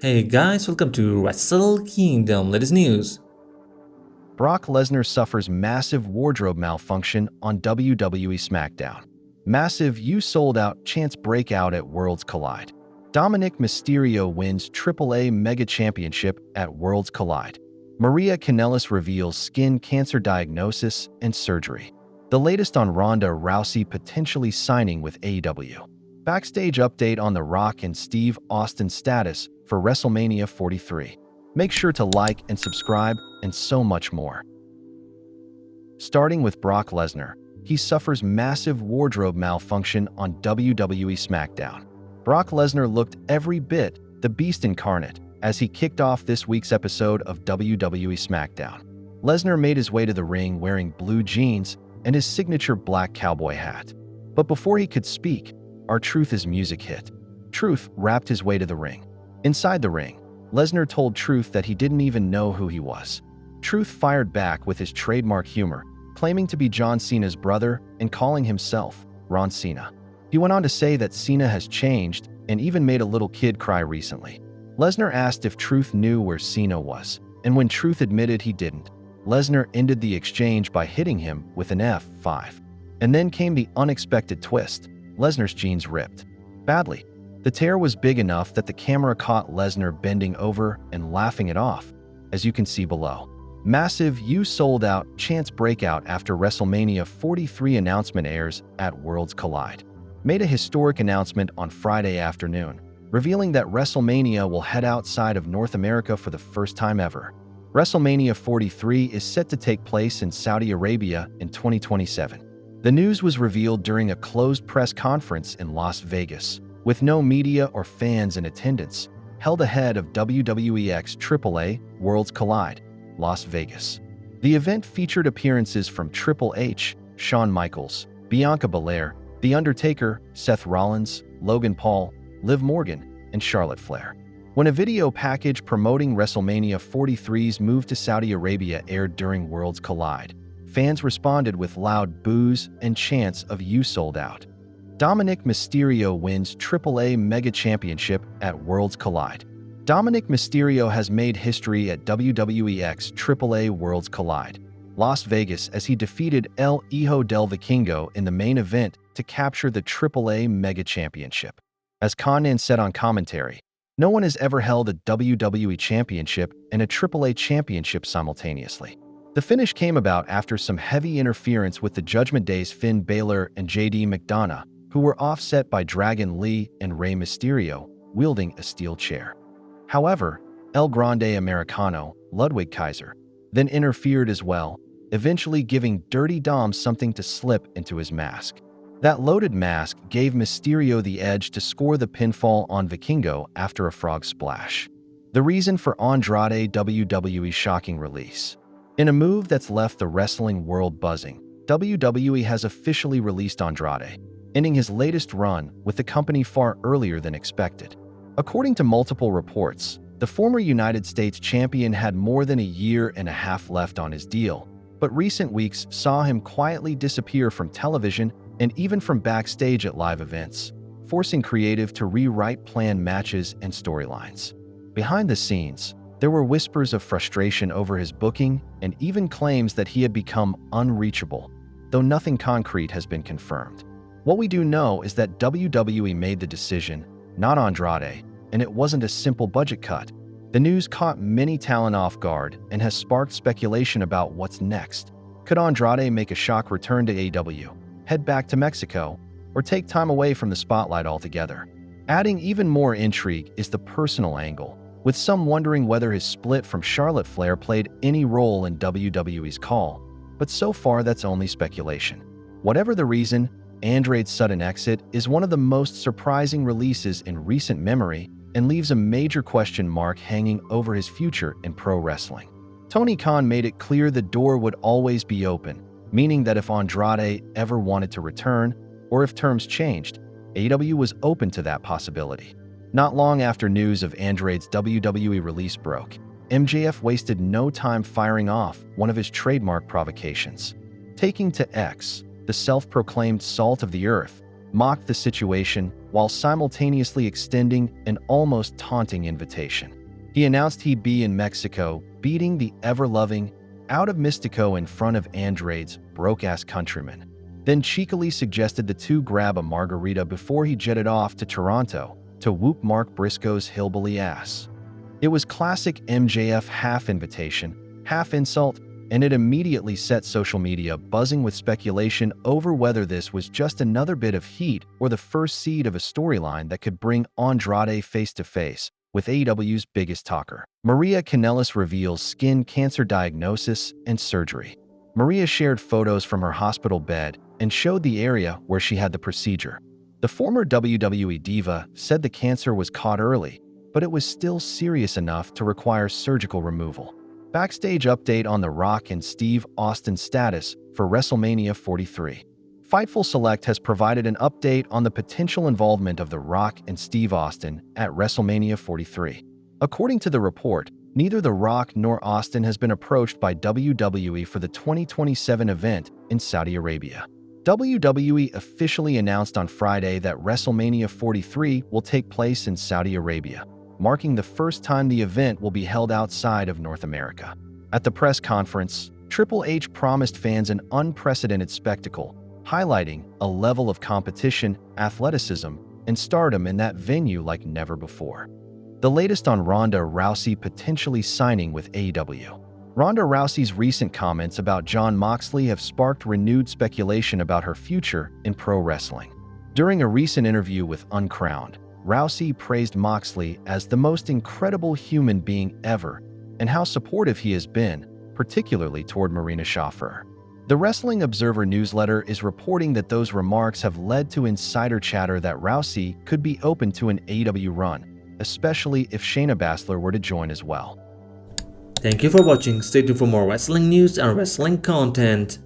Hey guys, welcome to Wrestle Kingdom. Latest news. Brock Lesnar suffers massive wardrobe malfunction on WWE SmackDown. Massive "You Sold Out" chants break out at Worlds Collide. Dominic Mysterio wins AAA Mega Championship at Worlds Collide. Maria Kanellis reveals skin cancer diagnosis and surgery. The latest on Ronda Rousey potentially signing with AEW. Backstage update on The Rock and Steve Austin's status for WrestleMania 43. Make sure to like and subscribe, and so much more. Starting with Brock Lesnar, he suffers massive wardrobe malfunction on WWE SmackDown. Brock Lesnar looked every bit the Beast incarnate as he kicked off this week's episode of WWE SmackDown. Lesnar made his way to the ring wearing blue jeans and his signature black cowboy hat. But before he could speak, R-Truth is music hit. Truth rapped his way to the ring. Inside the ring, Lesnar told Truth that he didn't even know who he was. Truth fired back with his trademark humor, claiming to be John Cena's brother and calling himself Ron Cena. He went on to say that Cena has changed and even made a little kid cry recently. Lesnar asked if Truth knew where Cena was, and when Truth admitted he didn't, Lesnar ended the exchange by hitting him with an F5. And then came the unexpected twist. Lesnar's jeans ripped. Badly. The tear was big enough that the camera caught Lesnar bending over and laughing it off, as you can see below. Massive "You Sold Out" chants breakout after WrestleMania 43 announcement airs at Worlds Collide. Made a historic announcement on Friday afternoon, revealing that WrestleMania will head outside of North America for the first time ever. WrestleMania 43 is set to take place in Saudi Arabia in 2027. The news was revealed during a closed press conference in Las Vegas, with no media or fans in attendance, held ahead of WWE's AAA Worlds Collide, Las Vegas. The event featured appearances from Triple H, Shawn Michaels, Bianca Belair, The Undertaker, Seth Rollins, Logan Paul, Liv Morgan, and Charlotte Flair. When a video package promoting WrestleMania 43's move to Saudi Arabia aired during Worlds Collide, fans responded with loud boos and chants of "You Sold Out." Dominic Mysterio wins AAA Mega Championship at Worlds Collide. Dominic Mysterio has made history at WWE's AAA Worlds Collide, Las Vegas, as he defeated El Hijo del Vikingo in the main event to capture the AAA Mega Championship. As Konnan said on commentary, no one has ever held a WWE Championship and a AAA Championship simultaneously. The finish came about after some heavy interference with the Judgment Day's Finn Balor and JD McDonough, who were offset by Dragon Lee and Rey Mysterio, wielding a steel chair. However, El Grande Americano, Ludwig Kaiser, then interfered as well, eventually giving Dirty Dom something to slip into his mask. That loaded mask gave Mysterio the edge to score the pinfall on Vikingo after a frog splash. The reason for Andrade WWE's shocking release. In a move that's left the wrestling world buzzing, WWE has officially released Andrade, ending his latest run with the company far earlier than expected. According to multiple reports, the former United States champion had more than a year and a half left on his deal, but recent weeks saw him quietly disappear from television and even from backstage at live events, forcing creative to rewrite planned matches and storylines. Behind the scenes, there were whispers of frustration over his booking and even claims that he had become unreachable, though nothing concrete has been confirmed. What we do know is that WWE made the decision, not Andrade, and it wasn't a simple budget cut. The news caught many talent off guard and has sparked speculation about what's next. Could Andrade make a shock return to AEW, head back to Mexico, or take time away from the spotlight altogether? Adding even more intrigue is the personal angle, with some wondering whether his split from Charlotte Flair played any role in WWE's call, but so far that's only speculation. Whatever the reason, Andrade's sudden exit is one of the most surprising releases in recent memory and leaves a major question mark hanging over his future in pro wrestling. Tony Khan made it clear the door would always be open, meaning that if Andrade ever wanted to return, or if terms changed, AEW was open to that possibility. Not long after news of Andrade's WWE release broke, MJF wasted no time firing off one of his trademark provocations. Taking to X, the self-proclaimed salt of the earth, mocked the situation while simultaneously extending an almost taunting invitation. He announced he'd be in Mexico, beating the ever-loving out of Mystico in front of Andrade's broke-ass countrymen. Then cheekily suggested the two grab a margarita before he jetted off to Toronto to whoop Mark Briscoe's hillbilly ass. It was classic MJF half invitation, half insult, and it immediately set social media buzzing with speculation over whether this was just another bit of heat or the first seed of a storyline that could bring Andrade face-to-face with AEW's biggest talker. Maria Kanellis reveals skin cancer diagnosis and surgery. Maria shared photos from her hospital bed and showed the area where she had the procedure. The former WWE diva said the cancer was caught early, but it was still serious enough to require surgical removal. Backstage update on The Rock and Steve Austin's status for WrestleMania 43. Fightful Select has provided an update on the potential involvement of The Rock and Steve Austin at WrestleMania 43. According to the report, neither The Rock nor Austin has been approached by WWE for the 2027 event in Saudi Arabia. WWE officially announced on Friday that WrestleMania 43 will take place in Saudi Arabia, marking the first time the event will be held outside of North America. At the press conference, Triple H promised fans an unprecedented spectacle, highlighting a level of competition, athleticism, and stardom in that venue like never before. The latest on Ronda Rousey potentially signing with AEW. Ronda Rousey's recent comments about Jon Moxley have sparked renewed speculation about her future in pro wrestling. During a recent interview with Uncrowned, Rousey praised Moxley as the most incredible human being ever and how supportive he has been, particularly toward Marina Shafir. The Wrestling Observer newsletter is reporting that those remarks have led to insider chatter that Rousey could be open to an AEW run, especially if Shayna Baszler were to join as well. Thank you for watching. Stay tuned for more wrestling news and wrestling content.